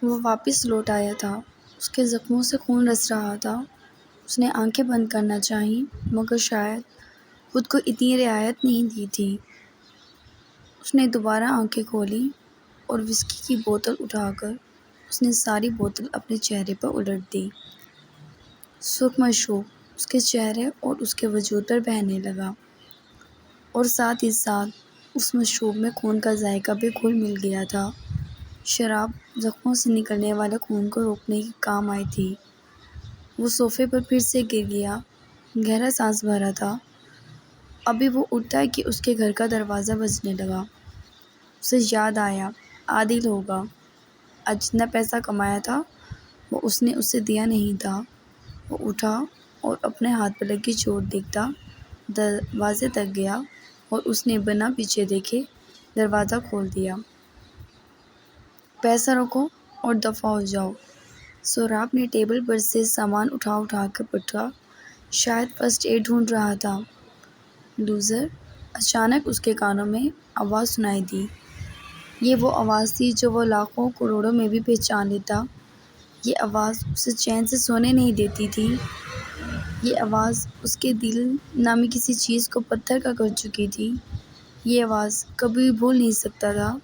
وہ واپس لوٹ آیا تھا۔ اس کے زخموں سے خون رس رہا تھا۔ اس نے آنکھیں بند کرنا چاہیں مگر شاید خود کو اتنی رعایت نہیں دی تھی۔ اس نے دوبارہ آنکھیں کھولیں اور وسکی کی بوتل اٹھا کر اس نے ساری بوتل اپنے چہرے پر الٹ دی۔ سرخ مشروب اس کے چہرے اور اس کے وجود پر بہنے لگا اور ساتھ ہی ساتھ اس مشروب میں خون کا ذائقہ بھی گھل مل گیا تھا۔ شراب زخموں سے نکلنے والے خون کو روکنے کے کام آئی تھی۔ وہ صوفے پر پھر سے گر گیا، گہرا سانس بھرا تھا۔ ابھی وہ اٹھتا کہ اس کے گھر کا دروازہ بجنے لگا۔ اسے یاد آیا عادل ہوگا، آج جتنا پیسہ کمایا تھا وہ اس نے اسے دیا نہیں تھا۔ وہ اٹھا اور اپنے ہاتھ پر لگی چوٹ دیکھتا دروازے تک گیا اور اس نے بنا پیچھے دیکھے دروازہ کھول دیا۔ پیسہ رکھو اور دفع ہو جاؤ۔ سہراب نے ٹیبل پر سے سامان اٹھا کر پٹکا، شاید فرسٹ ایڈ ڈھونڈ رہا تھا۔ لوزر! اچانک اس کے کانوں میں آواز سنائی دی۔ یہ وہ آواز تھی جو وہ لاکھوں کروڑوں میں بھی پہچان لیتا۔ یہ آواز اسے چین سے سونے نہیں دیتی تھی۔ یہ آواز اس کے دل نامی کسی چیز کو پتھر کا کر چکی تھی۔ یہ آواز کبھی بھی بھول نہیں سکتا تھا۔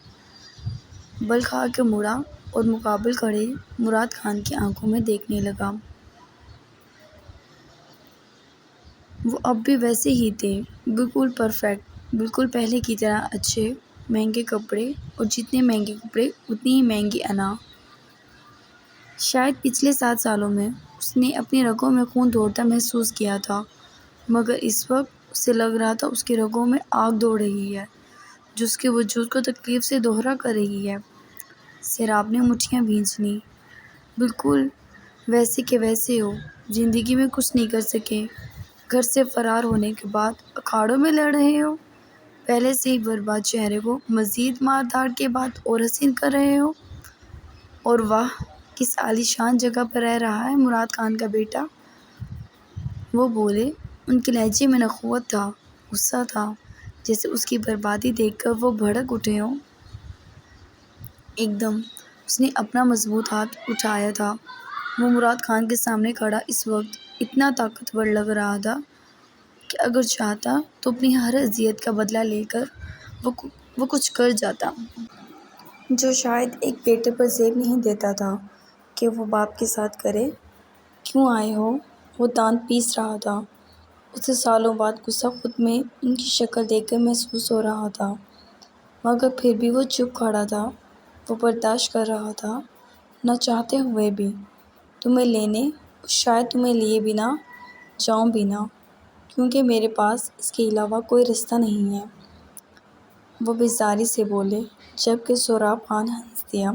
بل کھا کے مڑا اور مقابل کھڑے مراد خان کی آنکھوں میں دیکھنے لگا۔ وہ اب بھی ویسے ہی تھے، بالکل پرفیکٹ، بالکل پہلے کی طرح اچھے، مہنگے کپڑے اور جتنے مہنگے کپڑے اتنی ہی مہنگی انا۔ شاید پچھلے 7 سالوں میں اس نے اپنی رگوں میں خون دوڑتا محسوس کیا تھا، مگر اس وقت اسے لگ رہا تھا اس کی رگوں میں آگ دوڑ رہی ہے جو اس کے وجود کو تکلیف سے دوہرا کر رہی ہے۔ سہراب نے مٹھیاں بھینچ لیں۔ بالکل ویسے کے ویسے ہو، زندگی میں کچھ نہیں کر سکے، گھر سے فرار ہونے کے بعد اکھاڑوں میں لڑ رہے ہو، پہلے سے ہی برباد چہرے کو مزید مار دھاڑ کے بعد اور حسین کر رہے ہو، اور واہ کس عالیشان جگہ پر رہ رہا ہے مراد خان کا بیٹا۔ وہ بولے، ان کے لہجے میں نخوت تھا، غصہ تھا، جیسے اس کی بربادی دیکھ کر وہ بھڑک اٹھے ہوں۔ ایک دم اس نے اپنا مضبوط ہاتھ اٹھایا تھا۔ وہ مراد خان کے سامنے کھڑا اس وقت اتنا طاقتور لگ رہا تھا کہ اگر چاہتا تو اپنی ہر اذیت کا بدلہ لے کر وہ کچھ کر جاتا، جو شاید ایک بیٹے پر زیب نہیں دیتا تھا کہ وہ باپ کے ساتھ کرے۔ کیوں آئے ہو؟ وہ دانت پیس رہا تھا۔ اسے سالوں بعد غصہ خود میں ان کی شکل دیکھ کر محسوس ہو رہا تھا، مگر پھر بھی وہ چپ کھڑا تھا۔ وہ برداشت کر رہا تھا، نہ چاہتے ہوئے بھی، تمہیں لینے اور شاید تمہیں لیے بنا جاؤں بھی نہ، کیونکہ میرے پاس اس کے علاوہ کوئی رستہ نہیں ہے۔ وہ بیزاری سے بولے، جبکہ سہراب خان ہنس دیا۔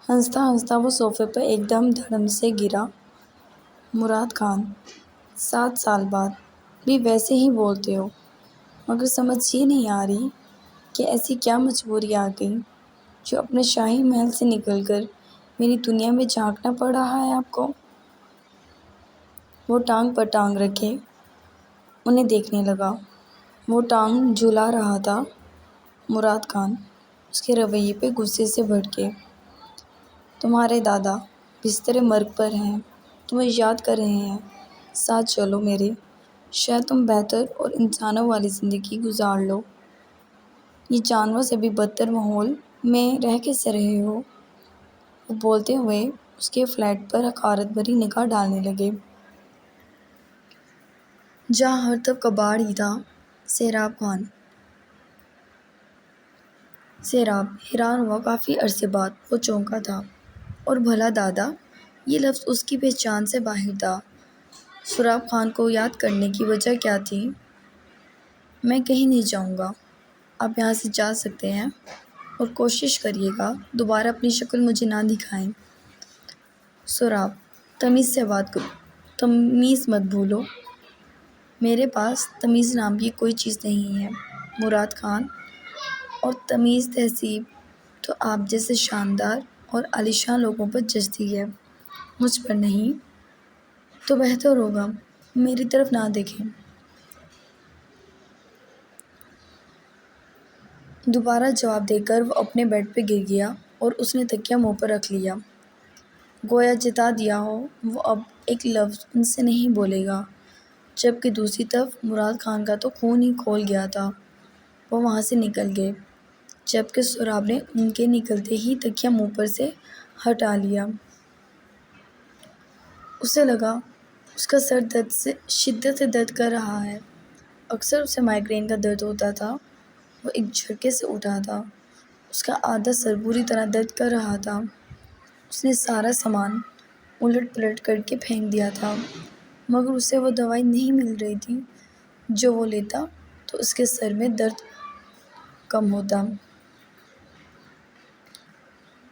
ہنستا ہنستا وہ صوفے پر ایک دم دھڑم سے گرا۔ مراد خان، 7 سال بعد بھی ویسے ہی بولتے ہو، مگر سمجھ یہ نہیں آ رہی کہ ایسی کیا مجبوری آ گئی جو اپنے شاہی محل سے نکل کر میری دنیا میں جھانکنا پڑ رہا ہے آپ کو۔ وہ ٹانگ پر ٹانگ رکھے انہیں دیکھنے لگا۔ وہ ٹانگ جھلا رہا تھا۔ مراد خان اس کے رویے پہ غصے سے بھڑکے۔ تمہارے دادا بستر مرگ پر ہیں، تمہیں یاد کر رہے ہیں، ساتھ چلو میرے، شاید تم بہتر اور انسانوں والی زندگی گزار لو۔ یہ جانور سے بھی بدتر ماحول میں رہ کیسے رہے ہو؟ وہ بولتے ہوئے اس کے فلیٹ پر حقارت بھری نگاہ ڈالنے لگے، جہاں ہر طرف کباڑ ہی تھا۔ سہراب حیران ہوا۔ کافی عرصے بعد وہ چونکا تھا، اور بھلا دادا، یہ لفظ اس کی پہچان سے باہر تھا۔ سہراب خان کو یاد کرنے کی وجہ کیا تھی؟ میں کہیں نہیں جاؤں گا، آپ یہاں سے جا سکتے ہیں، اور کوشش کریے گا دوبارہ اپنی شکل مجھے نہ دکھائیں۔ سہراب، تمیز سے بات کرو، تمیز مت بھولو۔ میرے پاس تمیز نام کی کوئی چیز نہیں ہے مراد خان، اور تمیز تہذیب تو آپ جیسے شاندار اور عالیشان لوگوں پر جچتی ہے، مجھ پر نہیں۔ تو بہتر ہوگا میری طرف نہ دیکھیں۔ دوبارہ جواب دے کر وہ اپنے بیڈ پہ گر گیا۔ اور اس نے تکیہ منہ پر رکھ لیا، گویا جتا دیا ہو وہ اب ایک لفظ ان سے نہیں بولے گا، جبکہ دوسری طرف مراد خان کا تو خون ہی کھول گیا تھا۔ وہ وہاں سے نکل گئے، جبکہ سہراب نے ان کے نکلتے ہی تکیہ منہ پر سے ہٹا لیا۔ اسے لگا اس کا سر درد سے شدت سے درد کر رہا ہے۔ اکثر اسے مائیگرین کا درد ہوتا تھا۔ وہ ایک جھٹکے سے اٹھا تھا، اس کا آدھا سر بری طرح درد کر رہا تھا۔ اس نے سارا سامان الٹ پلٹ کر کے پھینک دیا تھا، مگر اسے وہ دوائی نہیں مل رہی تھی۔ جو وہ لیتا تو اس کے سر میں درد کم ہوتا۔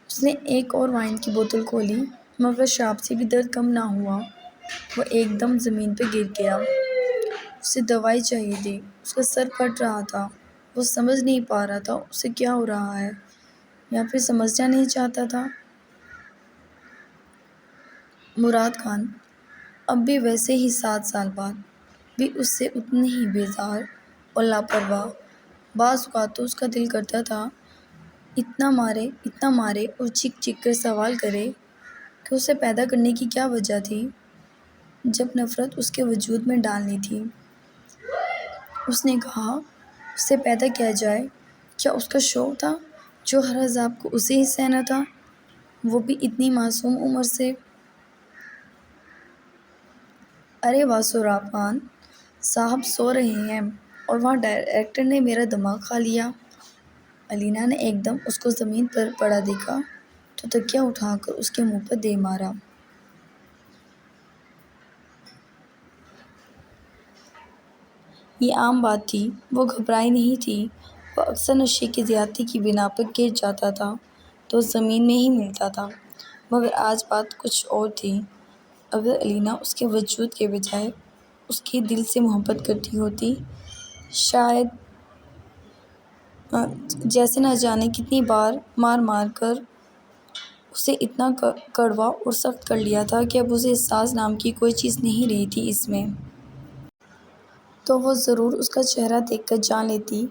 اس نے ایک اور وائن کی بوتل کھولی، مگر شراب سے بھی درد کم نہ ہوا۔ وہ ایک دم زمین پہ گر گیا۔ اسے دوائی چاہیے تھی، اس کا سر پھٹ رہا تھا۔ وہ سمجھ نہیں پا رہا تھا اسے کیا ہو رہا ہے، یا پھر سمجھنا نہیں چاہتا تھا۔ مراد خان اب بھی ویسے ہی 7 سال بعد بھی اس سے اتنے ہی بیزار اور لاپرواہ۔ بعض اوقات تو اس کا دل کرتا تھا اتنا مارے اور چیخ چیخ کر سوال کرے کہ اسے پیدا کرنے کی کیا وجہ تھی، جب نفرت اس کے وجود میں ڈالنی تھی۔ اس نے کہا اسے پیدا کیا جائے، کیا اس کا شوق تھا جو ہر عذاب کو اسے ہی سہنا تھا، وہ بھی اتنی معصوم عمر سے۔ ارے واہ سہراب خان صاحب سو رہے ہیں اور وہاں ڈائریکٹر نے میرا دماغ کھا لیا۔ علینا نے ایک دم اس کو زمین پر پڑا دیکھا تو تکیہ اٹھا کر اس کے منہ پر دے مارا۔ یہ عام بات تھی، وہ گھبرائی نہیں تھی۔ وہ اکثر نشے کی زیادتی کی بنا پر گر جاتا تھا تو زمین میں ہی ملتا تھا، مگر آج بات کچھ اور تھی۔ اگر علینا اس کے وجود کے بجائے اس کے دل سے محبت کرتی ہوتی، شاید جیسے نہ جانے کتنی بار مار کر اسے اتنا کڑوا اور سخت کر لیا تھا کہ اب اسے احساس نام کی کوئی چیز نہیں رہی تھی اس میں، تو وہ ضرور اس کا چہرہ دیکھ کر جان لیتی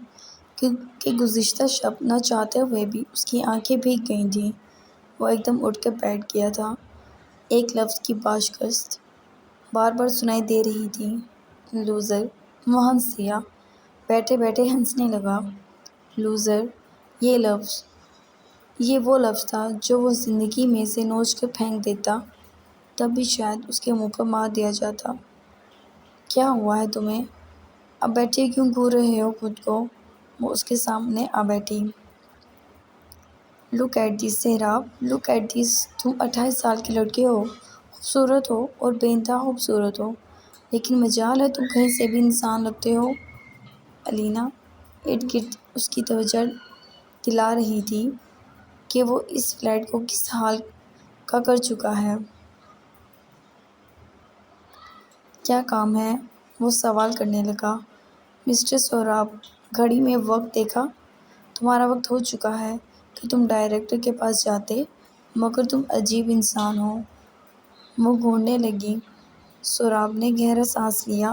کہ گزشتہ شب نہ چاہتے ہوئے بھی اس کی آنکھیں بھیگ گئی تھیں۔ وہ ایک دم اٹھ کر بیٹھ گیا تھا۔ ایک لفظ کی باشکست بار بار سنائی دے رہی تھی، لوزر۔ وہ ہنس دیا، بیٹھے بیٹھے ہنسنے لگا۔ لوزر، یہ وہ لفظ تھا جو وہ زندگی میں سے نوچ کر پھینک دیتا، تب بھی شاید اس کے منہ پر مار دیا جاتا۔ کیا ہوا ہے تمہیں؟ اب بیٹھے کیوں گھور رہے ہو خود کو؟ وہ اس کے سامنے آ بیٹھی۔ Look at this Sohrab, look at this, تم 28 سال کے لڑکے ہو، خوبصورت ہو اور بے انتہا خوبصورت ہو، لیکن مجال ہے تم کہیں سے بھی انسان لگتے ہو۔ علینا ارد گرد اس کی توجہ دلا رہی تھی کہ وہ اس فلیٹ کو کس حال کا کر چکا ہے۔ کیا کام ہے؟ وہ سوال کرنے لگا۔ مسٹر سہراب، گھڑی میں وقت دیکھا؟ تمہارا وقت ہو چکا ہے کہ تم ڈائریکٹر کے پاس جاتے، مگر تم عجیب انسان ہو۔ وہ گھورنے لگی۔ سہراب نے گہرا سانس لیا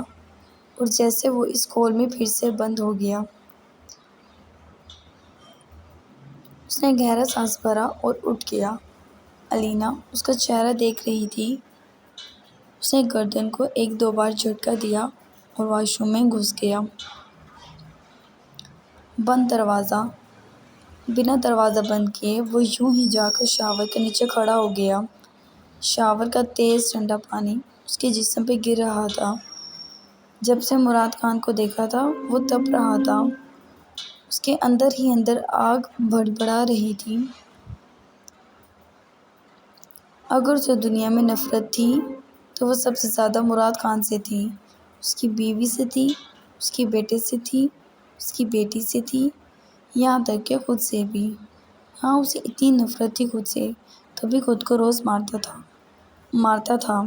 اور جیسے وہ اس کھول میں پھر سے بند ہو گیا۔ اس نے گہرا سانس بھرا اور اٹھ گیا۔ علینا اس کا چہرہ دیکھ رہی تھی۔ اس نے گردن کو 1-2 بار جھٹکا دیا اور واش روم میں گھس گیا۔ بند دروازہ۔ بنا دروازہ بند کیے وہ یوں ہی جا کر شاور کے نیچے کھڑا ہو گیا۔ شاور کا تیز ٹھنڈا پانی اس کے جسم پہ گر رہا تھا۔ جب سے مراد خان کو دیکھا تھا وہ تپ رہا تھا، اس کے اندر ہی اندر آگ بھڑبڑا رہی تھی۔ اگر اسے دنیا میں نفرت تھی تو وہ سب سے زیادہ مراد خان سے تھی، اس کی بیوی سے تھی، اس کے بیٹے سے تھی، اس کی بیٹی سے تھی، یہاں تک کہ خود سے بھی۔ ہاں، اسے اتنی نفرت تھی خود سے، تبھی خود کو روز مارتا تھا۔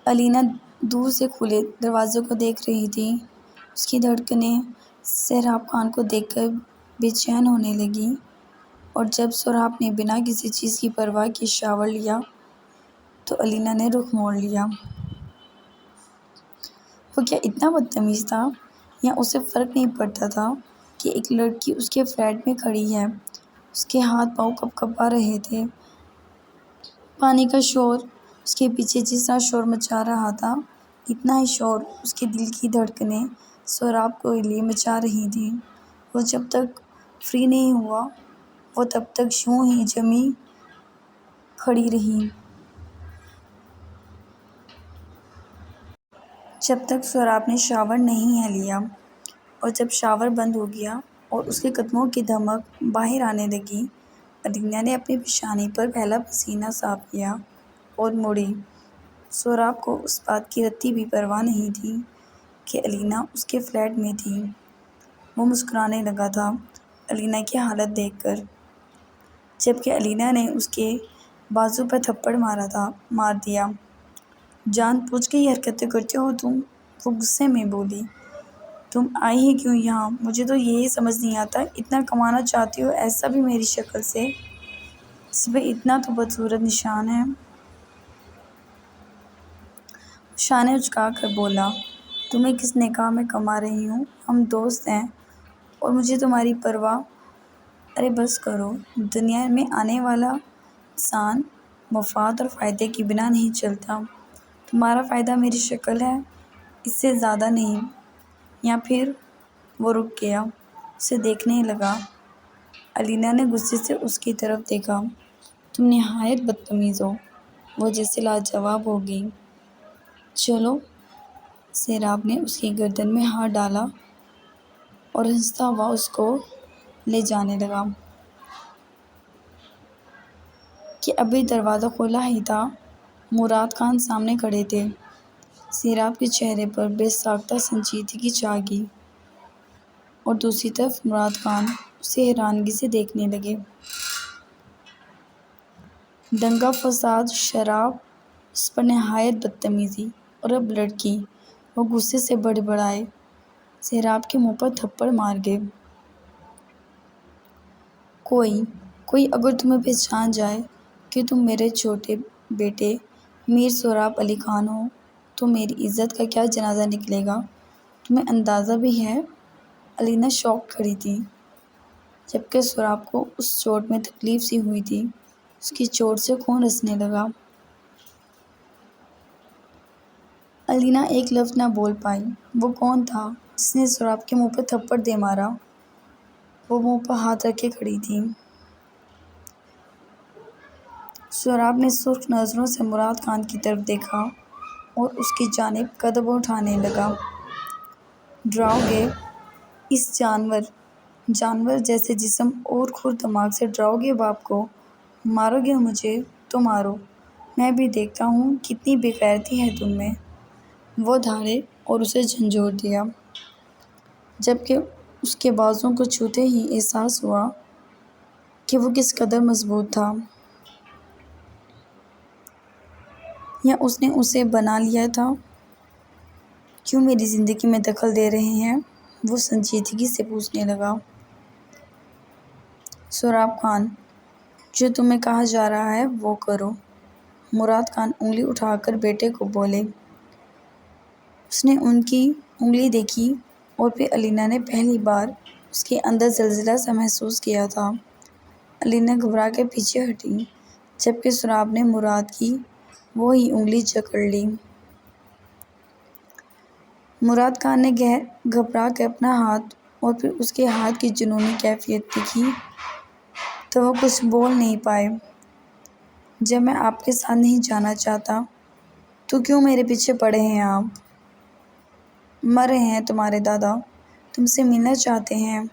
علینا دور سے کھلے دروازے کو دیکھ رہی تھی۔ اس کی دھڑکنیں سہراب خان کو دیکھ کر بے چین ہونے لگیں، اور جب سہراب نے بنا کسی چیز کی پرواہ کے شاور لیا تو علینا نے رخ موڑ لیا۔ وہ کیا اتنا بدتمیز تھا، یا اسے فرق نہیں پڑتا تھا کہ کہ ایک لڑکی اس کے فلیٹ میں کھڑی ہے۔ اس کے ہاتھ پاؤں کپ کپا رہے تھے۔ پانی کا شور اس کے پیچھے جیسا شور مچا رہا تھا، اتنا ہی شور اس کے دل کی دھڑکنیں سوراب کے لیے مچا رہی تھیں۔ وہ جب تک فری نہیں ہوا وہ تب تک یوں ہی جمی کھڑی رہی، جب تک سوراب نے شاور نہیں لیا۔ اور جب شاور بند ہو گیا اور اس کے قدموں کی دھمک باہر آنے لگی، الینا نے اپنی پیشانی پر پہلا پسینہ صاف کیا اور مڑی۔ سوراب کو اس بات کی رتی بھی پرواہ نہیں تھی کہ الینا اس کے فلیٹ میں تھی۔ وہ مسکرانے لگا تھا الینا کی حالت دیکھ کر، جبکہ الینا نے اس کے بازو پر تھپڑ مار دیا۔ جان بوجھ کے یہ حرکتیں کرتے ہو تم؟ وہ غصے میں بولی۔ تم آئی ہی کیوں یہاں؟ مجھے تو یہی سمجھ نہیں آتا، اتنا کمانا چاہتی ہو، ایسا بھی میری شکل سے اس پہ اتنا تو بدصورت نشان ہے۔ وہ شانے اچکا کر بولا، تمہیں کس نکاح میں کما رہی ہوں؟ ہم دوست ہیں اور مجھے تمہاری پرواہ۔ ارے بس کرو، دنیا میں آنے والا انسان مفاد اور فائدے کی بنا نہیں چلتا۔ تمہارا فائدہ میری شکل ہے، اس سے زیادہ نہیں۔ یا پھر وہ رک گیا، اسے دیکھنے لگا۔ الینا نے غصے سے اس کی طرف دیکھا۔ تم نہایت بدتمیز ہو۔ وہ جیسے لاجواب ہو گئی۔ چلو، سوراب نے اس کی گردن میں ہاتھ ڈالا اور ہنستا ہوا اس کو لے جانے لگا کہ ابھی دروازہ کھولا ہی تھا۔ مراد خان سامنے کھڑے تھے۔ سوراب کے چہرے پر بے ساختہ سنجیدگی چھا گئی اور دوسری طرف مراد خان اسے حیرانگی سے دیکھنے لگے۔ دنگا فساد، شراب، اس پر نہایت بدتمیزی اور اب لڑکی۔ وہ غصے سے بڑبڑائے، سوراب کے منہ پر تھپڑ مار گئے۔ کوئی اگر تمہیں پہچان جائے کہ تم میرے چھوٹے بیٹے میر سوراب علی خان ہو تو میری عزت کا کیا جنازہ نکلے گا؟ تمہیں اندازہ بھی ہے؟ الینا شاکڈ کھڑی تھی، جبکہ سوراب کو اس چوٹ میں تکلیف سی ہوئی تھی۔ اس کی چوٹ سے خون رسنے لگا۔ الینا ایک لفظ نہ بول پائی۔ وہ کون تھا جس نے سوراب کے منہ پر تھپڑ دے مارا؟ وہ منہ پر ہاتھ رکھے کھڑی تھی۔ سوراب نے سرخ نظروں سے مراد خان کی طرف دیکھا اور اس کی جانب قدم اٹھانے لگا۔ ڈراؤ گے اس جانور جیسے جسم اور کھر دماغ سے ڈراؤ گے باپ کو؟ مارو گے مجھے تو مارو، میں بھی دیکھتا ہوں کتنی بے غیرتی ہے تم میں۔ وہ دھاڑے اور اسے جھنجھوڑ دیا، جبکہ اس کے بازوؤں کو چھوتے ہی احساس ہوا کہ وہ کس قدر مضبوط تھا۔ یا اس نے اسے بنا لیا تھا؟ کیوں میری زندگی میں دخل دے رہے ہیں؟ وہ سنجیدگی سے پوچھنے لگا۔ سوراب خان، جو تمہیں کہا جا رہا ہے وہ کرو۔ مراد خان انگلی اٹھا کر بیٹے کو بولے۔ اس نے ان کی انگلی دیکھی اور پھر الینا نے پہلی بار اس کے اندر زلزلہ سا محسوس کیا تھا۔ الینا گھبرا کے پیچھے ہٹی، جبکہ سوراب نے مراد کی وہی انگلی جکڑ لی۔ مراد خان نے گھبرا کے اپنا ہاتھ اور پھر اس کے ہاتھ کی جنونی کیفیت دیکھی تو وہ کچھ بول نہیں پائے۔ جب میں آپ کے ساتھ نہیں جانا چاہتا تو کیوں میرے پیچھے پڑے ہیں آپ؟ مر رہے ہیں تمہارے دادا، تم سے ملنا چاہتے ہیں۔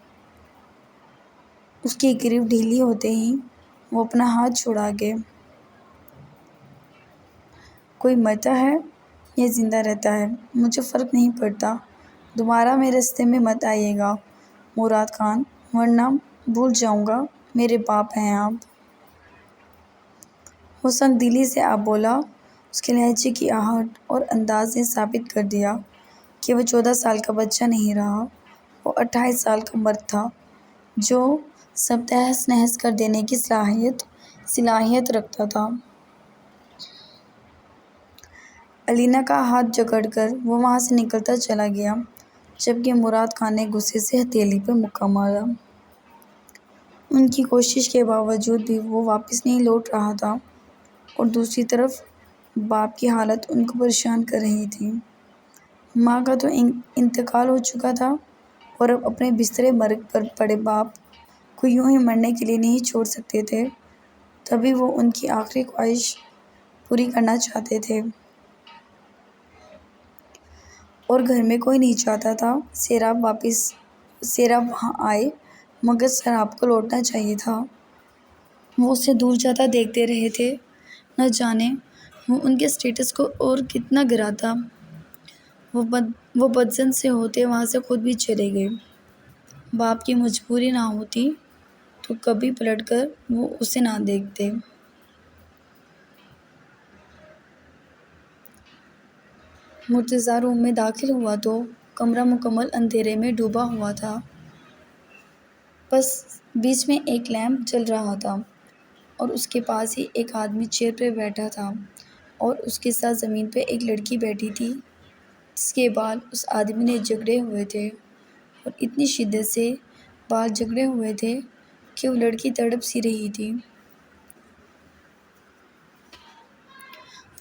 اس کی گریو ڈھیلی ہوتے ہی وہ اپنا ہاتھ چھڑا گئے۔ کوئی مرتا ہے یا زندہ رہتا ہے مجھے فرق نہیں پڑتا، دوبارہ میرے راستے میں مت آئیے گا مراد خان، ورنہ بھول جاؤں گا میرے باپ ہیں آپ۔ وہ سنگ دلی سے آپ بولا۔ اس کے لہجے کی آہٹ اور انداز نے ثابت کر دیا کہ وہ 14 سال کا بچہ نہیں رہا، وہ 28 سال کا مرد تھا جو سب تہس نہس کر دینے کی صلاحیت رکھتا تھا۔ الینا کا ہاتھ جکڑ کر وہ وہاں سے نکلتا چلا گیا۔ جبکہ مراد خان نے غصے سے ہتھیلی پر مکہ مارا۔ ان کی کوشش کے باوجود بھی وہ واپس نہیں لوٹ رہا تھا اور دوسری طرف باپ کی حالت ان کو پریشان کر رہی تھی۔ ماں کا تو انتقال ہو چکا تھا اور اب اپنے بستر مرگ پر پڑے باپ کو یوں ہی مرنے کے لیے نہیں چھوڑ سکتے تھے، تبھی وہ ان کی آخری خواہش پوری کرنا چاہتے تھے۔ اور گھر میں کوئی نہیں چاہتا تھا سیراب وہاں آئے، مگر سیراب کو لوٹنا چاہیے تھا۔ وہ اسے دور جاتا دیکھتے رہے تھے، نہ جانے وہ ان کے اسٹیٹس کو اور کتنا گراتا۔ وہ بدظن سے ہوتے وہاں سے خود بھی چلے گئے۔ باپ کی مجبوری نہ ہوتی تو کبھی پلٹ کر وہ اسے نہ دیکھتے۔ مرتضیٰ روم میں داخل ہوا تو کمرہ مکمل اندھیرے میں ڈوبا ہوا تھا، بس بیچ میں ایک لیمپ جل رہا تھا اور اس کے پاس ہی ایک آدمی چیئر پر بیٹھا تھا اور اس کے ساتھ زمین پہ ایک لڑکی بیٹھی تھی جس کے بال اس آدمی نے جگڑے ہوئے تھے، اور اتنی شدت سے بال جگڑے ہوئے تھے کہ وہ لڑکی تڑپ سی رہی تھی۔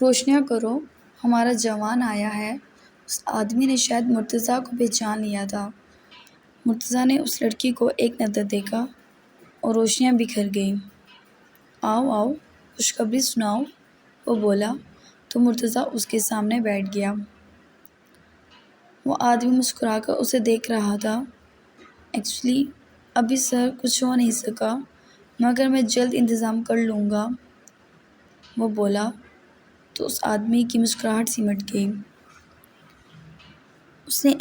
روشنیاں کرو، ہمارا جوان آیا ہے۔ اس آدمی نے شاید مرتضیٰ کو پہچان لیا تھا۔ مرتضیٰ نے اس لڑکی کو ایک نظر دیکھا اور روشنیاں بکھر گئیں۔ آؤ آؤ، خوشخبری سناؤ، وہ بولا تو مرتضیٰ اس کے سامنے بیٹھ گیا۔ وہ آدمی مسکرا کر اسے دیکھ رہا تھا۔ ایکچولی ابھی سر کچھ ہو نہیں سکا، مگر میں جلد انتظام کر لوں گا، وہ بولا تو اس آدمی کی مسکراہٹ سمٹ گئی۔ اس نے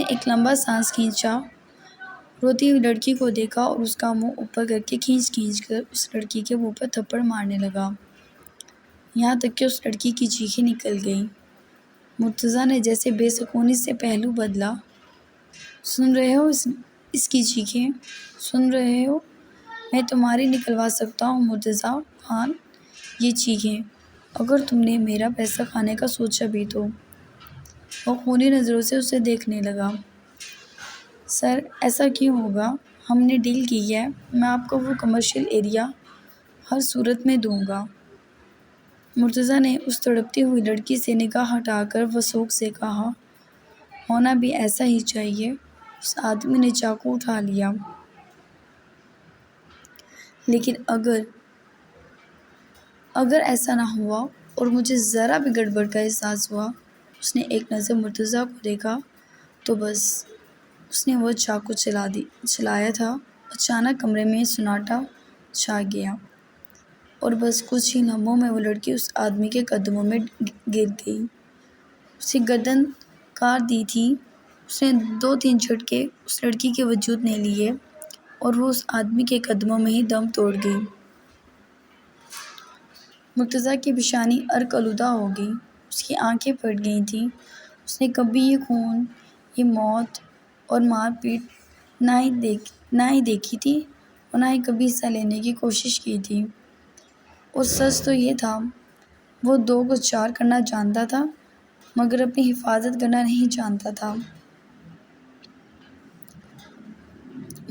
ایک لمبا سانس کھینچا، روتی ہوئی لڑکی کو دیکھا اور اس کا منہ اوپر کر کے کھینچ کر اس لڑکی کے منہ پر تھپڑ مارنے لگا، یہاں تک کہ اس لڑکی کی چیخیں نکل گئیں۔ مرتضیٰ نے جیسے بے سکونی سے پہلو بدلا۔ سن رہے ہو اس کی چیخیں؟ سن رہے ہو؟ میں تمہاری نکلوا سکتا ہوں مرتضیٰ خان یہ چیخیں، اگر تم نے میرا پیسہ کھانے کا سوچا بھی تو۔ وہ خونی نظروں سے اسے دیکھنے لگا۔ سر ایسا کیوں ہوگا؟ ہم نے ڈیل کی ہے، میں آپ کو وہ کمرشل ایریا ہر صورت میں دوں گا۔ مرتضیٰ نے اس تڑپتی ہوئی لڑکی سے نگاہ ہٹا کر وثوق سے کہا، ہونا بھی ایسا ہی چاہیے۔ اس آدمی نے چاقو اٹھا لیا۔ لیکن اگر ایسا نہ ہوا اور مجھے ذرا بھی گڑبڑ کا احساس ہوا، اس نے ایک نظر مرتضیٰ کو دیکھا تو بس اس نے وہ چاقو چلایا تھا۔ اچانک کمرے میں سناٹا چھا گیا اور بس کچھ ہی لمحوں میں وہ لڑکی اس آدمی کے قدموں میں گر گئی۔ اسے گردن کاٹ دی تھی۔ اس نے 2-3 جھٹکے اس لڑکی کے وجود نے لیے اور وہ اس آدمی کے قدموں میں ہی دم توڑ گئی۔ مرتضیٰ کی پیشانی عرق آلودہ ہو گئی، اس کی آنکھیں پھٹ گئی تھیں۔ اس نے کبھی یہ خون، یہ موت اور مار پیٹ نہ ہی دیکھی تھی اور نہ ہی کبھی حصہ لینے کی کوشش کی تھی۔ اور سچ تو یہ تھا، وہ 2 کو 4 کرنا جانتا تھا، مگر اپنی حفاظت کرنا نہیں جانتا تھا۔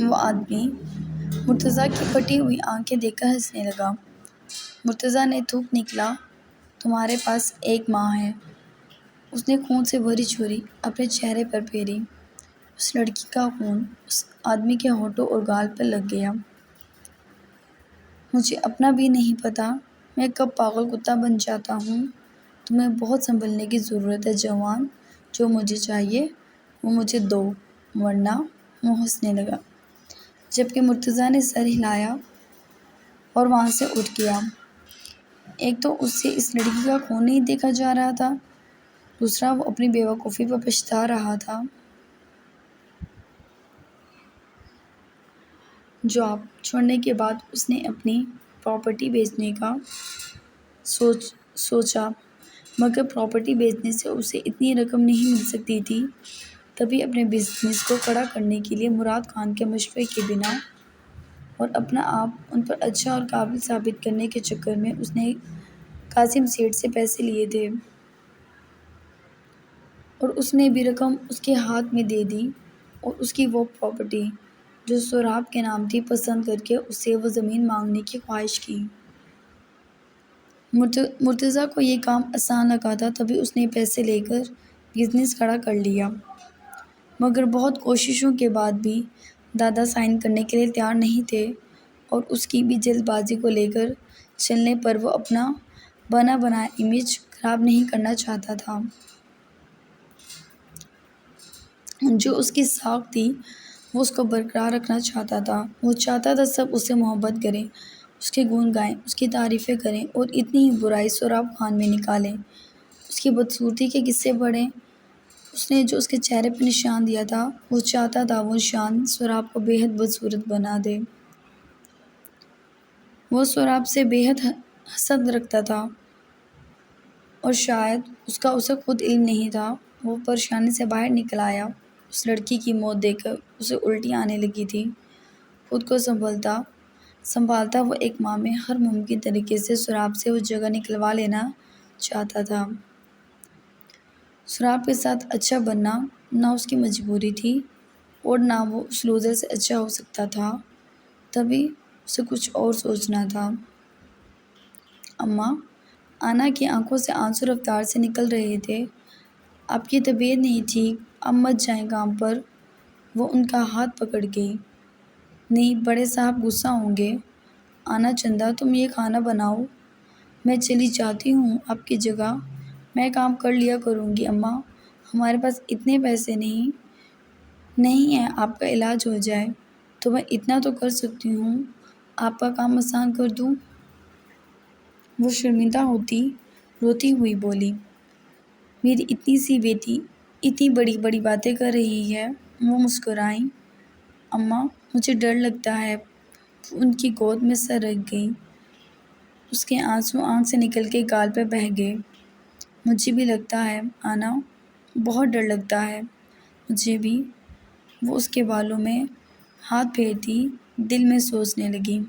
وہ آدمی مرتضیٰ کی پھٹی ہوئی آنکھیں دیکھ کر ہنسنے لگا۔ مرتضیٰ نے تھوک نکلا، تمہارے پاس ایک ماں ہے۔ اس نے خون سے بھری چھری اپنے چہرے پر پھیری۔ اس لڑکی کا خون اس آدمی کے ہونٹوں اور گال پر لگ گیا۔ مجھے اپنا بھی نہیں پتا میں کب پاگل کتا بن جاتا ہوں۔ تمہیں بہت سنبھلنے کی ضرورت ہے جوان، جو مجھے چاہیے وہ مجھے دو، ورنہ۔ وہ ہنسنے لگا، جبکہ مرتضیٰ نے سر ہلایا اور وہاں سے اٹھ گیا۔ ایک تو اس سے اس لڑکی کا خون نہیں دیکھا جا رہا تھا، دوسرا وہ اپنی بے وقوفی پر پچھتا رہا تھا۔ جاب چھوڑنے کے بعد اس نے اپنی پراپرٹی بیچنے کا سوچا، مگر پراپرٹی بیچنے سے اسے اتنی رقم نہیں مل سکتی تھی۔ تبھی اپنے بزنس کو کھڑا کرنے کے لیے مراد خان کے مشورے کے بنا اور اپنا آپ ان پر اچھا اور قابل ثابت کرنے کے چکر میں اس نے قاسم سیٹھ سے پیسے لیے تھے۔ اور اس نے بھی رقم اس کے ہاتھ میں دے دی اور اس کی وہ پراپرٹی جو سہراب کے نام تھی پسند کر کے اس سے وہ زمین مانگنے کی خواہش کی۔ مرتضیٰ کو یہ کام آسان لگا تھا، تبھی اس نے پیسے لے کر بزنس کھڑا کر لیا، مگر بہت کوششوں کے بعد بھی دادا سائن کرنے کے لیے تیار نہیں تھے اور اس کی بھی جلد بازی کو لے کر چلنے پر وہ اپنا بنا بنایا امیج خراب نہیں کرنا چاہتا تھا۔ جو اس کی ساکھ تھی وہ اس کو برقرار رکھنا چاہتا تھا۔ وہ چاہتا تھا سب اس سے محبت کریں، اس کے گن گائیں، اس کی تعریفیں کریں اور اتنی ہی برائی سہراب خان میں نکالیں، اس کی بدصورتی کے قصے پڑھیں۔ اس نے جو اس کے چہرے پہ نشان دیا تھا وہ چاہتا تھا وہ نشان سہراب کو بے حد بدصورت بنا دے۔ وہ سہراب سے بے حد حسد رکھتا تھا اور شاید اس کا اسے خود علم نہیں تھا۔ وہ پریشانی سے باہر نکل آیا۔ اس لڑکی کی موت دیکھ کر اسے الٹی آنے لگی تھی۔ خود کو سنبھالتا وہ ایک ماہ میں ہر ممکن طریقے سے سہراب سے وہ جگہ نکلوا لینا چاہتا تھا۔ سہراب کے ساتھ اچھا بننا نہ اس کی مجبوری تھی اور نہ وہ اس لوزر سے اچھا ہو سکتا تھا، تبھی اسے کچھ اور سوچنا تھا۔ اماں، آنا کی آنکھوں سے آنسو رفتار سے نکل رہے تھے۔ آپ کی طبیعت نہیں ٹھیک، اب مت جائیں کام پر۔ وہ ان کا ہاتھ پکڑ گئی۔ نہیں، بڑے صاحب غصہ ہوں گے۔ آنا چندہ، تم یہ کھانا بناؤ، میں چلی جاتی ہوں آپ کی جگہ۔ میں کام کر لیا کروں گی اماں، ہمارے پاس اتنے پیسے نہیں ہیں آپ کا علاج ہو جائے تو میں اتنا تو کر سکتی ہوں، آپ کا کام آسان کر دوں۔ وہ شرمندہ روتی ہوئی بولی، میری اتنی سی بیٹی اتنی بڑی بڑی باتیں کر رہی ہے۔ وہ مسکرائیں۔ اماں، مجھے ڈر لگتا ہے۔ وہ ان کی گود میں سر رکھ گئی۔ اس کے آنسو آنکھ سے نکل کے گال پہ بہہ گئے۔ مجھے بھی لگتا ہے آنا، بہت ڈر لگتا ہے مجھے بھی۔ وہ اس کے بالوں میں ہاتھ پھیرتی دل میں سوچنے لگی۔